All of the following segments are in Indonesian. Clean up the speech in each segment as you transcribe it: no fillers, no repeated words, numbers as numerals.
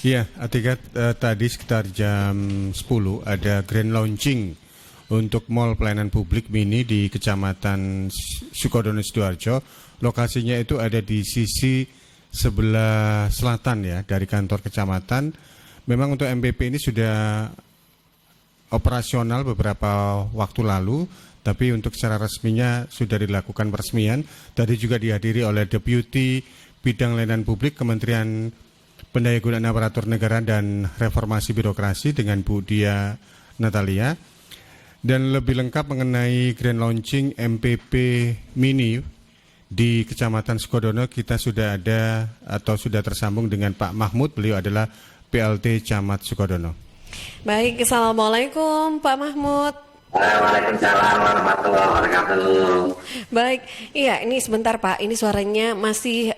Iya, Atika, tadi sekitar jam 10 ada grand launching untuk Mall Pelayanan Publik Mini di Kecamatan Sukodono Sidoarjo. Lokasinya itu ada di sisi sebelah selatan ya dari kantor kecamatan. Memang untuk MPP ini sudah operasional beberapa waktu lalu, tapi untuk secara resminya sudah dilakukan peresmian. Tadi juga dihadiri oleh Deputi Bidang Layanan Publik Kementerian Pendayagunaan Aparatur Negara dan Reformasi Birokrasi dengan Bu Dia Natalia. Dan lebih lengkap mengenai grand launching MPP Mini di Kecamatan Sukodono, kita sudah ada atau sudah tersambung dengan Pak Mahmud. Beliau adalah PLT Camat Sukodono. Baik, Assalamualaikum Pak Mahmud. Waalaikumsalam warahmatullahi wabarakatuh. Baik, iya ini sebentar Pak, ini suaranya masih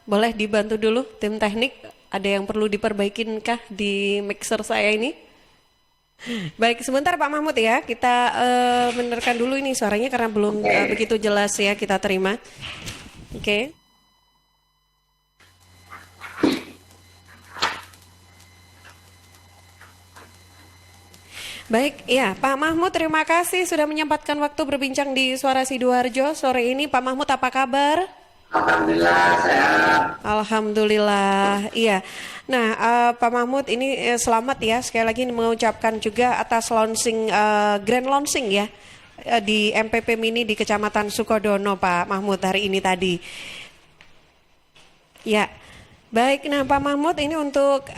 boleh dibantu dulu tim teknik. Ada yang perlu diperbaikin kah di mixer saya ini? Baik, sebentar Pak Mahmud ya, kita benarkan dulu ini suaranya karena belum begitu jelas ya kita terima. Oke. Baik, ya Pak Mahmud terima kasih sudah menyempatkan waktu berbincang di Suara Sidoarjo sore ini. Pak Mahmud apa kabar? Alhamdulillah sehat. Alhamdulillah, iya. Nah, Pak Mahmud ini selamat ya sekali lagi mengucapkan juga atas launching grand launching ya di MPP Mini di Kecamatan Sukodono Pak Mahmud hari ini tadi. Ya. Baik, nah Pak Mahmud ini untuk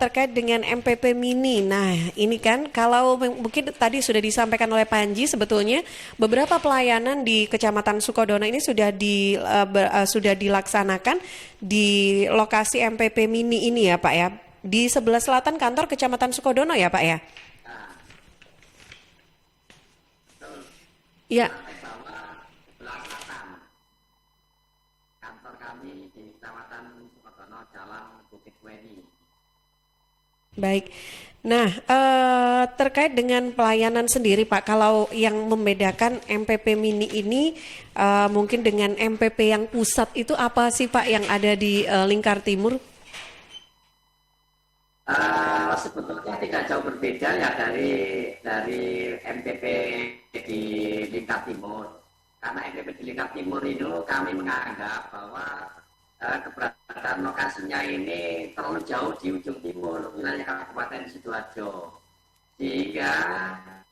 terkait dengan MPP Mini. Nah ini kan kalau mungkin tadi sudah disampaikan oleh Panji sebetulnya beberapa pelayanan di Kecamatan Sukodono ini sudah dilaksanakan di lokasi MPP Mini ini ya Pak ya. Di sebelah selatan kantor Kecamatan Sukodono ya Pak ya. Ya. Kantor kami di Kecamatan Sukodono, Jalan Bukit Weni. Baik. Nah, terkait dengan pelayanan sendiri Pak, kalau yang membedakan MPP Mini ini mungkin dengan MPP yang pusat itu apa sih Pak yang ada di Lingkar Timur? Sebetulnya tidak jauh berbeda ya dari MPP di Lingkar Timur. Karena MPP di Lingkar Timur itu kami menganggap bahwa keberadaan lokasinya ini terlalu jauh di ujung timur wilayah Kabupaten Sidoarjo, sehingga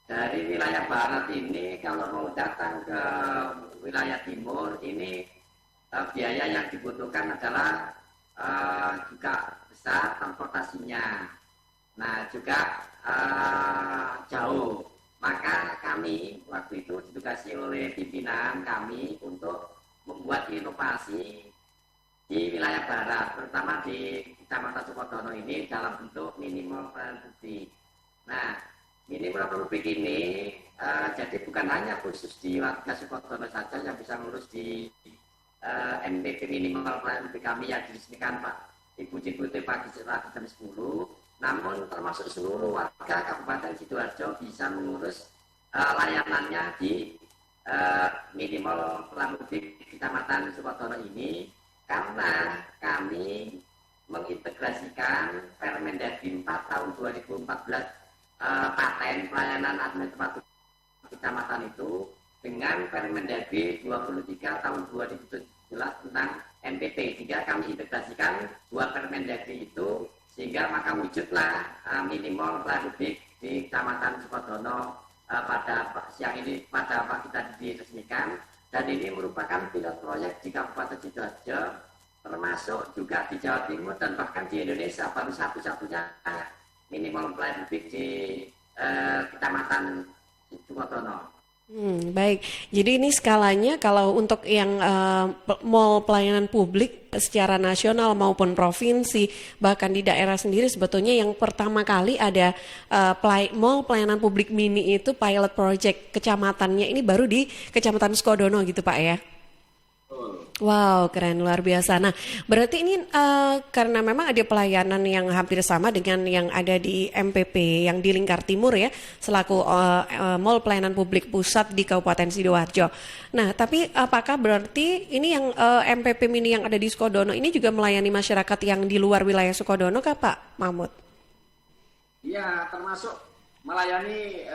dari wilayah barat ini kalau mau datang ke wilayah timur ini biaya yang dibutuhkan adalah juga besar transportasinya, nah juga jauh. Maka kami waktu itu ditugasi oleh pimpinan kami untuk membuat inovasi di wilayah barat, terutama di Kecamatan Sukodono ini dalam bentuk minimal pelayanan publik. Nah, minimal publik ini jadi bukan hanya khusus di warga Sukodono saja yang bisa ngurus di MPP minimal pelayanan publik kami yang diresmikan Pak Ibu Deputi pagi setelah jam 10, namun termasuk seluruh warga Kabupaten Sidoarjo bisa mengurus layanannya di minimal pelayanan publik Kecamatan Sukodono ini. Karena kami mengintegrasikan Permendagri 4 tahun 2014 paten pelayanan administratif kecamatan itu dengan Permendagri 23 tahun 2017 tentang MPP, sehingga kami integrasikan dua Permendagri itu sehingga maka wujudlah minimal pelayanan publik di Kecamatan Sukodono pada siang ini pada pagi tadi diresmikan. Dan ini merupakan pilot proyek di Kabupaten Sidoarjo, termasuk juga di Jawa Timur dan bahkan di Indonesia baru satu-satunya minimal pelayanan publik di Kecamatan Sukodono. Baik, jadi ini skalanya kalau untuk yang mall pelayanan publik secara nasional maupun provinsi, bahkan di daerah sendiri sebetulnya yang pertama kali ada mall pelayanan publik mini itu pilot project kecamatannya ini baru di Kecamatan Sukodono gitu Pak ya? Betul. Wow, keren luar biasa. Nah, berarti ini karena memang ada pelayanan yang hampir sama dengan yang ada di MPP yang di Lingkar Timur ya, selaku Mall Pelayanan Publik Pusat di Kabupaten Sidoarjo. Nah, tapi apakah berarti ini yang MPP Mini yang ada di Sukodono ini juga melayani masyarakat yang di luar wilayah Sukodono kah, Pak Mahmud? Iya, termasuk melayani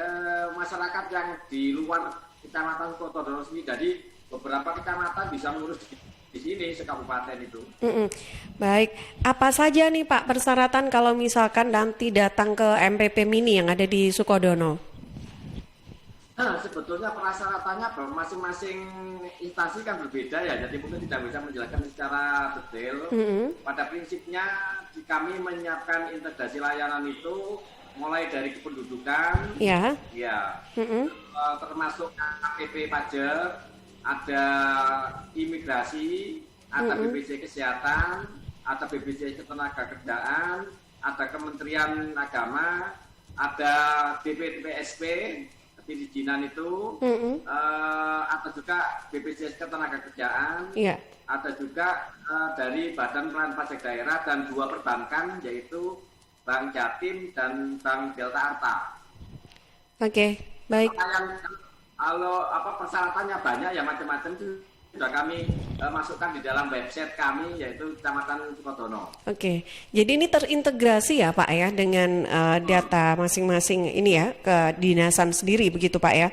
masyarakat yang di luar Kecamatan Sukodono sendiri. Jadi beberapa kecamatan bisa mengurus di sini sekabupaten itu. Baik, apa saja nih Pak persyaratan kalau misalkan nanti datang ke MPP Mini yang ada di Sukodono? Nah, sebetulnya persyaratannya masing-masing instansi kan berbeda ya, jadi mungkin tidak bisa menjelaskan secara detail. Pada prinsipnya kami menyiapkan integrasi layanan itu mulai dari kependudukan, Ya. Termasuk KTP pajak, ada imigrasi, ada BPJS Kesehatan, ada BPJS Ketenagakerjaan, ada Kementerian Agama, ada DPSP, perizinan itu, ada juga BPJS Ketenagakerjaan, ada juga dari Badan Pelayanan Pajak Daerah dan 2 perbankan yaitu Bank Jatim dan Bank Delta Arta. Oke, baik. Kalau persyaratannya banyak ya macam-macam itu sudah kami masukkan di dalam website kami yaitu Kecamatan Sukodono. Oke, jadi ini terintegrasi ya Pak ya dengan data masing-masing ini ya ke dinasan sendiri begitu Pak ya?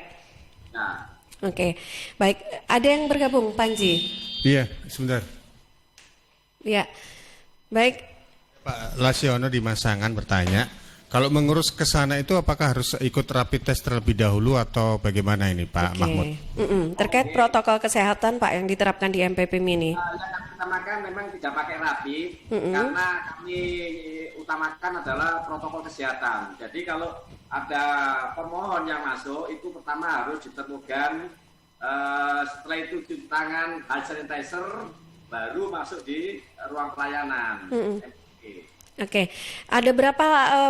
Nah. Oke, baik. Ada yang bergabung, Panji? Iya, sebentar. Iya, baik. Pak Lasiono di Masangan bertanya, kalau mengurus ke sana itu apakah harus ikut rapid test terlebih dahulu atau bagaimana ini Pak Mahmud? Terkait protokol kesehatan Pak yang diterapkan di MPP Mini. Yang kami utamakan memang tidak pakai rapid karena kami utamakan adalah protokol kesehatan. Jadi kalau ada pemohon yang masuk itu pertama harus ditemukan, setelah itu cuci tangan, hand sanitizer, baru masuk di ruang pelayanan. Oke, ada berapa,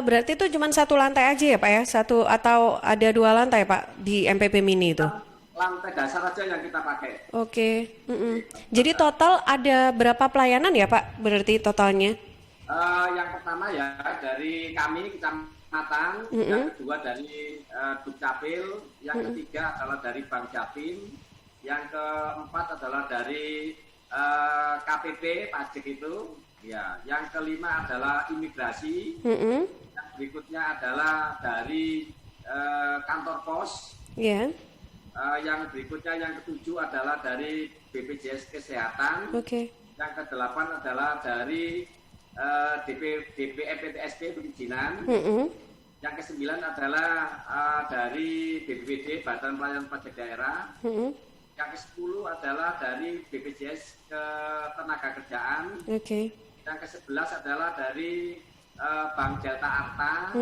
berarti itu cuma 1 lantai aja ya Pak ya? 1 atau ada 2 lantai Pak di MPP Mini itu? Lantai dasar aja yang kita pakai. Oke. Jadi total ada berapa pelayanan ya Pak berarti totalnya? Yang pertama ya dari kami kecamatan, yang kedua dari Dukcapil, yang ketiga adalah dari Bank Jatim, yang keempat adalah dari KPP pajak itu. Ya, yang kelima adalah imigrasi, yang berikutnya adalah dari kantor pos, yang berikutnya yang ketujuh adalah dari BPJS Kesehatan, yang kedelapan adalah dari DPMPTSP perizinan, yang kesembilan adalah dari BPPD Badan Pelayanan Pajak Daerah, yang ke-10 adalah dari BPJS Ketenagakerjaan. Yang ke-11 adalah dari Bank Delta Arta,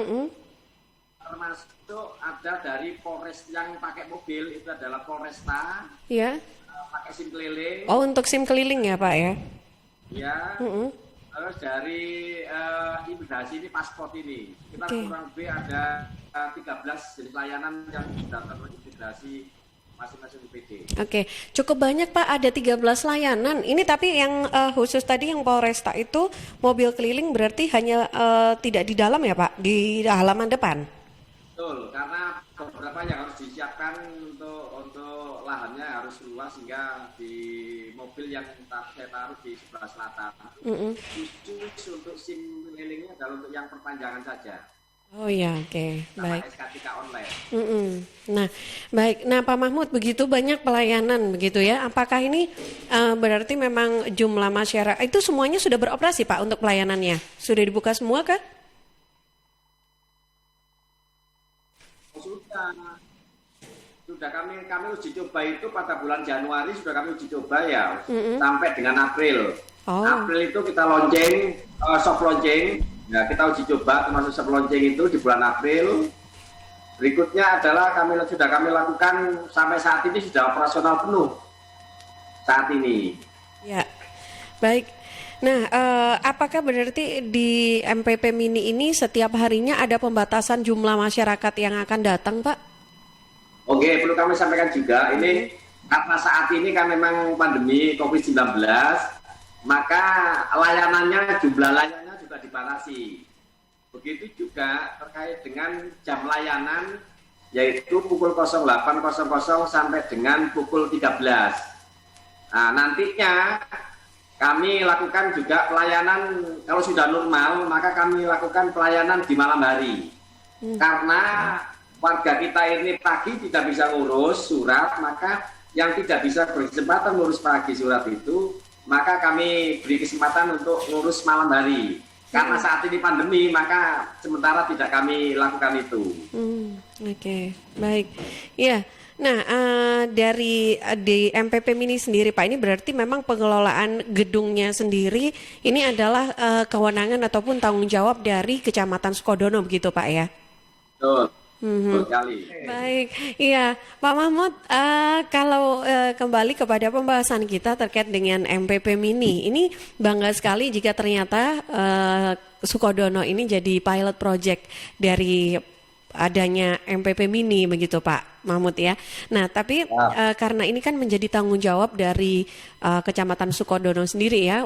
termasuk ada dari Polres yang pakai mobil itu adalah Polresta, pakai SIM keliling. Oh, untuk SIM keliling ya Pak ya? Ya, terus dari imigrasi ini paspor ini, kita kurang lebih ada 13 jenis layanan yang sudah terintegrasi masing-masing UPD. Oke, cukup banyak Pak, ada 13 layanan. Ini tapi yang khusus tadi yang Polresta itu mobil keliling berarti hanya tidak di dalam ya Pak, di halaman depan? Betul, karena beberapa yang harus disiapkan untuk lahannya harus luas sehingga di mobil yang saya taruh di sebelah selatan. Khusus untuk SIM kelilingnya adalah untuk yang perpanjangan saja. Oh ya, oke. Baik. SK3 online. Nah, baik. Nah, Pak Mahmud, begitu banyak pelayanan begitu ya. Apakah ini berarti memang jumlah masyarakat itu semuanya sudah beroperasi Pak untuk pelayanannya? Sudah dibuka semua kah? Sudah kami uji coba itu pada bulan Januari sudah kami uji coba ya sampai dengan April. April itu kita launching, soft launching. Nah, kita uji coba termasuk soft launching itu di bulan April. Berikutnya adalah sudah kami lakukan sampai saat ini sudah operasional penuh saat ini. Ya, baik. Nah, apakah berarti di MPP Mini ini setiap harinya ada pembatasan jumlah masyarakat yang akan datang, Pak? Oke, perlu kami sampaikan juga ini karena saat ini kan memang pandemi COVID-19, maka jumlah layanannya juga dibatasi. Begitu juga terkait dengan jam layanan, yaitu pukul 08.00 sampai dengan pukul 13. Nah, nantinya kami lakukan juga pelayanan, kalau sudah normal, maka kami lakukan pelayanan di malam hari. Karena warga kita ini pagi tidak bisa ngurus surat, maka yang tidak bisa berkesempatan ngurus pagi surat itu, maka kami beri kesempatan untuk ngurus malam hari. Karena saat ini pandemi, maka sementara tidak kami lakukan itu. Oke, baik. Ya, nah di MPP Mini sendiri Pak, ini berarti memang pengelolaan gedungnya sendiri ini adalah kewenangan ataupun tanggung jawab dari Kecamatan Sukodono begitu Pak ya? Betul. Betul sekali. Baik, iya Pak Mahmud, kalau kembali kepada pembahasan kita terkait dengan MPP Mini, ini bangga sekali jika ternyata Sukodono ini jadi pilot project dari adanya MPP Mini begitu Pak Mahmud ya. Nah tapi karena ini kan menjadi tanggung jawab dari Kecamatan Sukodono sendiri ya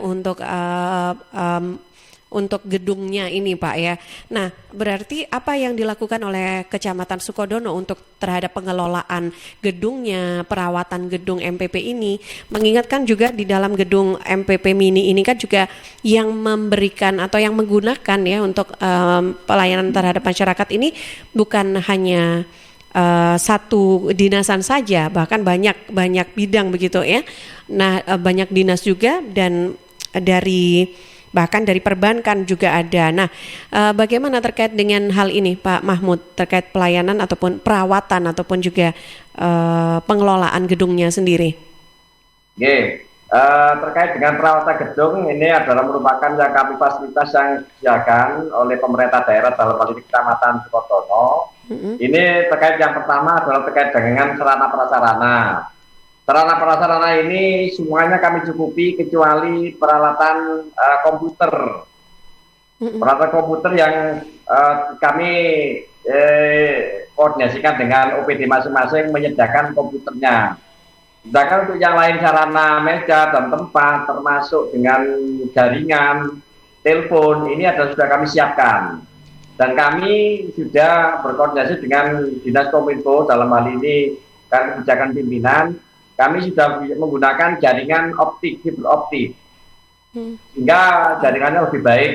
untuk gedungnya ini Pak ya. Nah, berarti apa yang dilakukan oleh Kecamatan Sukodono untuk terhadap pengelolaan gedungnya, perawatan gedung MPP ini, mengingatkan juga di dalam gedung MPP Mini ini kan juga yang memberikan atau yang menggunakan ya untuk pelayanan terhadap masyarakat ini bukan hanya satu dinasan saja, bahkan banyak bidang begitu ya. Nah, banyak dinas juga dan bahkan dari perbankan juga ada. Nah, bagaimana terkait dengan hal ini Pak Mahmud, terkait pelayanan ataupun perawatan ataupun juga pengelolaan gedungnya sendiri? Oke, terkait dengan perawatan gedung ini adalah merupakan yang kami fasilitas yang disediakan oleh pemerintah daerah dalam hal ini Kecamatan Sukodono. Ini terkait yang pertama adalah terkait dengan sarana prasarana. Sarana prasarana ini semuanya kami cukupi kecuali peralatan komputer. Peralatan komputer yang kami koordinasikan dengan OPD masing-masing menyediakan komputernya. Sedangkan untuk yang lain sarana meja dan tempat termasuk dengan jaringan, telepon ini sudah kami siapkan. Dan kami sudah berkoordinasi dengan Dinas Kominfo dalam hal ini kan kebijakan pimpinan. Kami sudah menggunakan jaringan fiber optik, sehingga jaringannya lebih baik,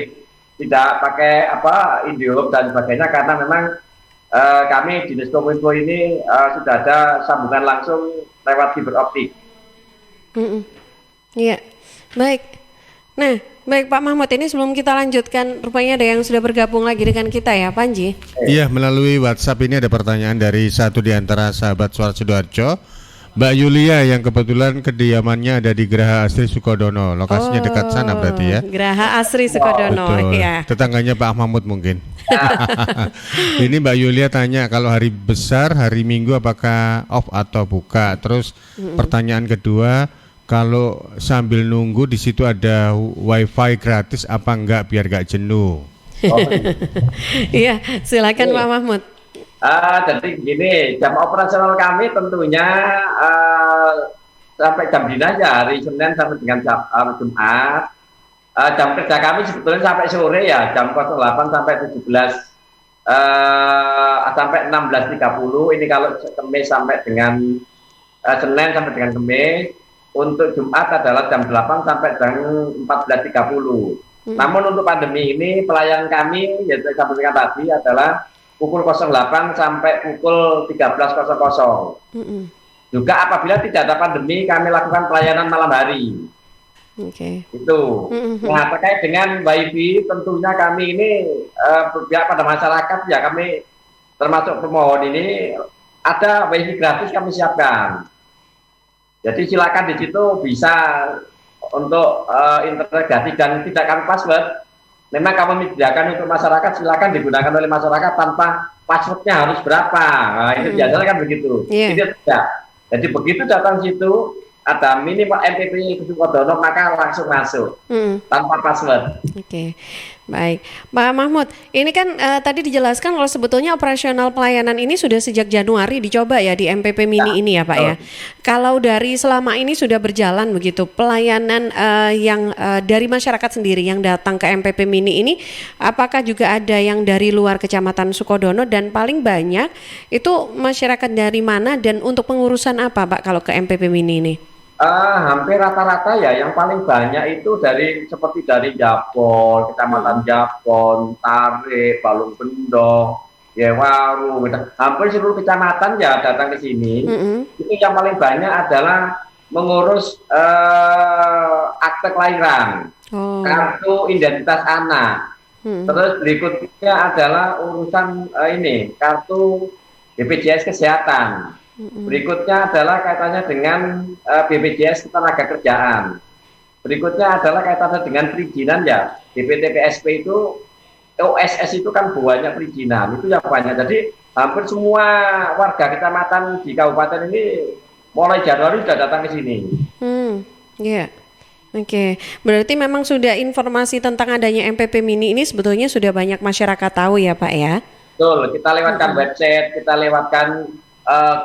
tidak pakai Indihome dan sebagainya, karena memang kami di Dinas Kominfo ini sudah ada sambungan langsung lewat fiber optik. Iya, baik. Nah, baik Pak Mahmud, ini sebelum kita lanjutkan, rupanya ada yang sudah bergabung lagi dengan kita ya, Panji? Iya, melalui WhatsApp ini ada pertanyaan dari satu di antara sahabat Suara Sidoarjo, Mbak Yulia yang kebetulan kediamannya ada di Geraha Asri Sukodono, lokasinya dekat sana berarti ya? Geraha Asri Sukodono, betul. Ya. Tetangganya Pak Mahmud mungkin. Ini Mbak Yulia tanya kalau hari besar, hari Minggu apakah off atau buka? Terus pertanyaan kedua, kalau sambil nunggu di situ ada wifi gratis apa enggak biar enggak jenuh? Iya, silakan Pak Mahmud. Jadi gini, jam operasional kami tentunya sampai jam dinas ya, hari Senin sampai dengan Jumat. Jam kerja kami sebetulnya sampai sore ya, jam 08 sampai 17 sampai 16.30. Ini kalau Kamis sampai dengan Senin sampai dengan Kamis. Untuk Jumat adalah jam 8 sampai jam 14.30. Namun untuk pandemi ini pelayanan kami yaitu saya sampaikan tadi adalah pukul 08 sampai pukul 13.00. Juga apabila tidak ada pandemi kami lakukan pelayanan malam hari. Itu. Nah, terkait dengan WiFi tentunya kami ini berpihak pada masyarakat ya, kami termasuk pemohon ini ada WiFi gratis kami siapkan. Jadi silakan di situ bisa untuk internet gratis dan tidak kami password. Memang kami menyediakan untuk masyarakat, silakan digunakan oleh masyarakat tanpa passwordnya harus berapa. Nah, itu biasanya kan begitu. Itu tidak. Jadi begitu datang situ ada minimal MPP Sukodono maka langsung masuk tanpa password. Baik, Pak Mahmud, ini kan tadi dijelaskan kalau sebetulnya operasional pelayanan ini sudah sejak Januari dicoba ya di MPP Mini ini ya Pak ya. Kalau dari selama ini sudah berjalan begitu, pelayanan yang dari masyarakat sendiri yang datang ke MPP Mini ini, apakah juga ada yang dari luar Kecamatan Sukodono dan paling banyak itu masyarakat dari mana dan untuk pengurusan apa Pak kalau ke MPP Mini ini? Hampir rata-rata ya, yang paling banyak itu seperti dari Japon, Kecamatan Japon, Tarik, Balung Bendo, Yewaru, gitu. Hampir seluruh kecamatan ya datang ke sini. Itu yang paling banyak adalah mengurus akte kelahiran, kartu identitas anak. Terus berikutnya adalah urusan kartu BPJS Kesehatan. Berikutnya adalah kaitannya dengan BPJS Ketenagakerjaan. Berikutnya adalah kaitannya dengan perizinan ya. DPTPSP itu, OSS itu kan banyak perizinan, itu yang banyak. Jadi hampir semua warga kecamatan di kabupaten ini mulai Januari sudah datang ke sini. Iya. Oke, berarti memang sudah informasi tentang adanya MPP Mini ini sebetulnya sudah banyak masyarakat tahu ya Pak ya? Betul, kita lewatkan website, kita lewatkan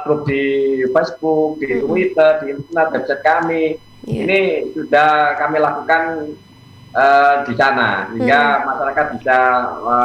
grup di Facebook, di Twitter, di internet, website kami. Ini sudah kami lakukan di sana, sehingga masyarakat bisa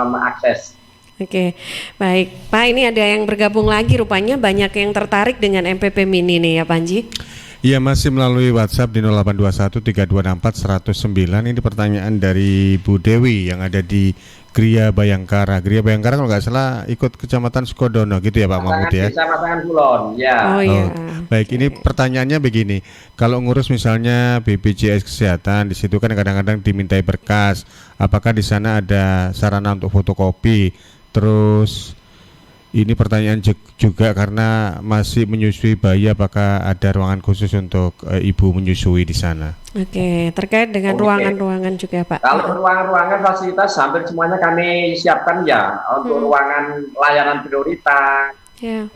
mengakses. Oke, baik. Pak, ini ada yang bergabung lagi rupanya banyak yang tertarik dengan MPP Mini nih ya Panji? Iya, masih melalui WhatsApp di 0821 3264 109. Ini pertanyaan dari Bu Dewi yang ada di Gria Bayangkara. Gria Bayangkara kalau nggak salah ikut Kecamatan Sukodono gitu ya Pak Mahmud ya? Kecamatan Kulon, ya. Oh iya. Baik, ini pertanyaannya begini. Kalau ngurus misalnya BPJS Kesehatan, di situ kan kadang-kadang dimintai berkas. Apakah di sana ada sarana untuk fotokopi? Terus ini pertanyaan juga karena masih menyusui bayi, apakah ada ruangan khusus untuk ibu menyusui di sana? Oke, terkait dengan ruangan-ruangan juga Pak. Kalau ruangan-ruangan fasilitas hampir semuanya kami siapkan ya, untuk ruangan layanan prioritas,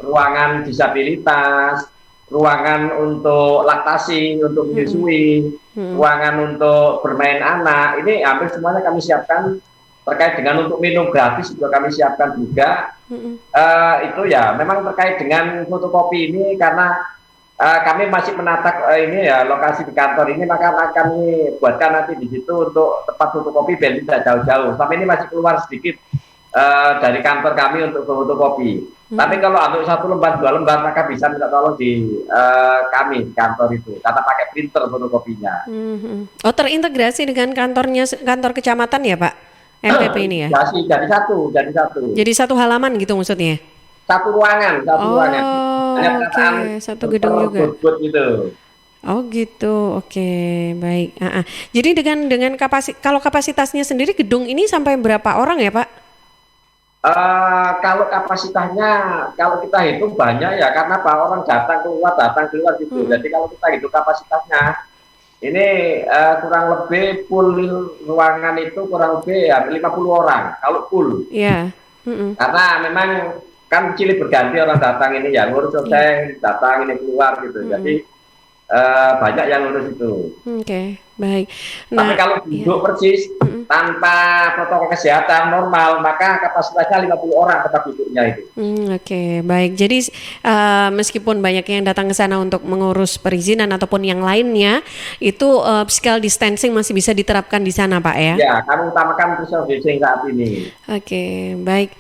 ruangan disabilitas, ruangan untuk laktasi, untuk menyusui, ruangan untuk bermain anak, ini hampir semuanya kami siapkan. Terkait dengan untuk minum gratis juga kami siapkan juga. Itu ya memang terkait dengan fotokopi ini karena kami masih menata lokasi di kantor ini, maka kami buatkan nanti di situ untuk tempat fotokopi biar tidak jauh-jauh. Sampai ini masih keluar sedikit dari kantor kami untuk fotokopi. Tapi kalau untuk 1 lembar 2 lembar maka bisa minta tolong di kami di kantor itu karena pakai printer fotokopinya. Oh, terintegrasi dengan kantor kecamatan ya Pak? MPP ini ya? Jadi satu. Jadi satu halaman gitu maksudnya? Satu ruangan. Oke, satu gedung juga. Gitu. Oh gitu, oke, baik. Jadi dengan kalau kapasitasnya sendiri gedung ini sampai berapa orang ya Pak? Kalau kapasitasnya, kalau kita hitung banyak ya, karena Pak orang datang keluar gitu. Jadi kalau kita hitung kapasitasnya, ini kurang lebih full ruangan itu kurang lebih ya 50 orang kalau full. Iya. Karena memang kan silih berganti orang datang ini ya, ngurus selesai datang ini keluar gitu. Jadi banyak yang ngurus itu. Oke, baik. Tapi kalau duduk persis tanpa protokol kesehatan normal, maka kapasitasnya 50 orang tetap duduknya itu. Oke, baik. Jadi meskipun banyak yang datang ke sana untuk mengurus perizinan ataupun yang lainnya, itu physical distancing masih bisa diterapkan di sana, Pak ya? Ya, kami utamakan physical distancing saat ini. Oke, baik.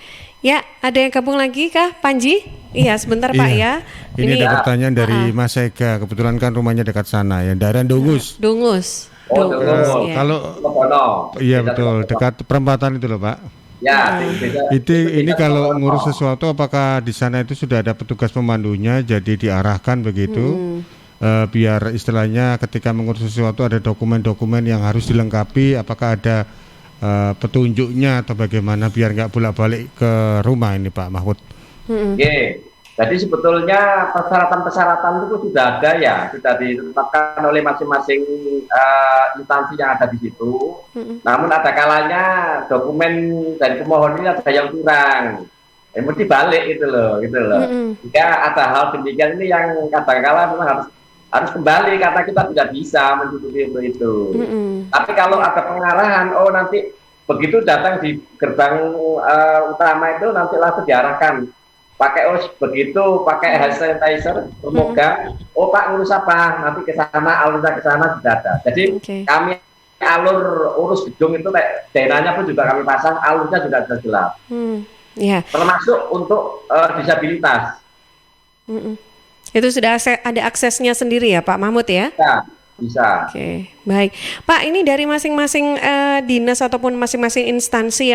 Ya, ada yang gabung lagi kah, Panji? Iya, sebentar Pak ya. Ini ada pertanyaan dari Mas Ega. Kebetulan kan rumahnya dekat sana ya, daerah Dungus. Dungus. Ya. Kalau iya betul, dekat perempatan itu loh Pak. Ya, ini kalau ngurus sesuatu, apakah di sana itu sudah ada petugas pemandunya, jadi diarahkan begitu, biar istilahnya ketika mengurus sesuatu ada dokumen-dokumen yang harus dilengkapi, apakah ada petunjuknya atau bagaimana biar nggak bolak-balik ke rumah ini Pak Mahmud? Jadi sebetulnya persyaratan-persyaratan itu sudah ada ya, sudah ditetapkan oleh masing-masing instansi yang ada di situ. Namun ada kalanya dokumen dari pemohon ini ada yang kurang, mesti balik gitu loh. Jika ada hal demikian ini yang kadang-kala memang harus kembali karena kita tidak bisa mencukupi itu. Tapi kalau ada pengarahan, nanti begitu datang di gerbang utama itu nanti langsung diarahkan pakai begitu pakai hand sanitizer, pemegang, oh Pak ngurus apa, nanti ke sana, alurnya ke sana sudah ada. Jadi kami alur urus gedung itu denanya pun juga kami pasang, alurnya juga sudah jelas. Termasuk untuk disabilitas. Itu sudah ada aksesnya sendiri ya Pak Mahmud ya? Ya, bisa. Oke, baik. Pak, ini dari masing-masing dinas ataupun masing-masing instansi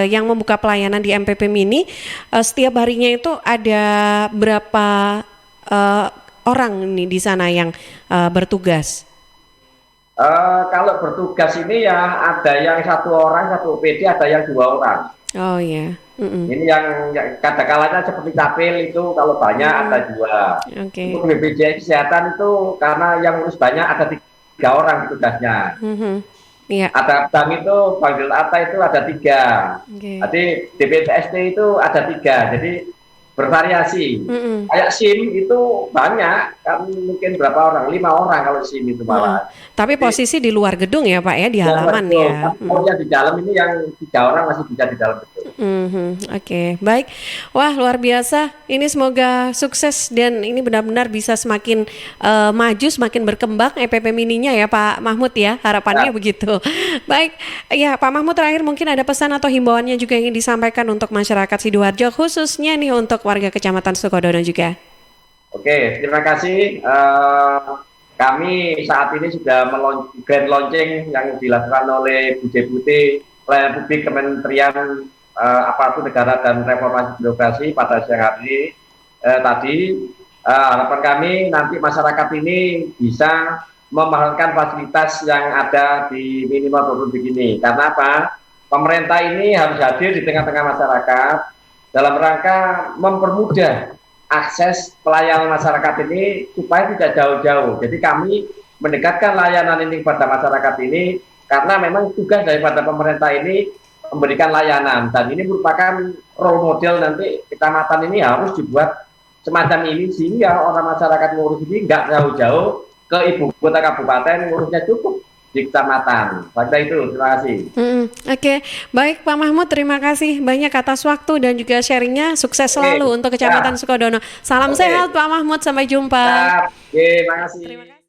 yang membuka pelayanan di MPP Mini, setiap harinya itu ada berapa orang nih di sana yang bertugas? Kalau bertugas ini ya ada yang 1 orang, 1 OPD, ada yang 2 orang. Oh iya. Ini yang kadang-kalanya seperti capil itu kalau banyak ada 2. Untuk BPJS Kesehatan itu karena yang urus banyak ada 3 orang tugasnya. Ada bank itu, Bank Delta itu ada 3. Jadi DPTST itu ada 3. Jadi bervariasi. Kayak SIM itu banyak, kan mungkin berapa orang? 5 orang kalau SIM itu malah. Tapi posisi di luar gedung ya Pak ya, di halaman ya. Kalau yang di dalam ini yang 3 orang masih bisa di dalam gedung. Oke, baik. Wah, luar biasa. Ini semoga sukses dan ini benar-benar bisa semakin maju, semakin berkembang EPP Mininya ya Pak Mahmud ya. Harapannya begitu. Baik, ya Pak Mahmud, terakhir mungkin ada pesan atau himbauannya juga yang ingin disampaikan untuk masyarakat Sidoarjo, khususnya nih untuk warga Kecamatan Sukodono juga. Oke, terima kasih. Kami saat ini sudah grand launching yang dilakukan oleh Bu Deputi Pelayanan Publik Kementerian Aparatur Negara dan Reformasi Birokrasi pada siang hari tadi. Harapan kami nanti masyarakat ini bisa memanfaatkan fasilitas yang ada di minimal publik ini. Karena apa? Pemerintah ini harus hadir di tengah-tengah masyarakat dalam rangka mempermudah akses pelayanan masyarakat ini supaya tidak jauh-jauh. Jadi kami mendekatkan layanan ini kepada masyarakat ini karena memang tugas daripada pemerintah ini memberikan layanan, dan ini merupakan role model nanti kecamatan ini harus dibuat semacam ini sehingga orang masyarakat ngurus ini nggak jauh-jauh ke ibu kota kabupaten, ngurusnya cukup di kecamatan. Pada itu, terima kasih. Oke, baik Pak Mahmud, terima kasih banyak atas waktu dan juga sharingnya. Sukses selalu untuk Kecamatan Sukodono. Salam sehat Pak Mahmud, sampai jumpa. Terima kasih.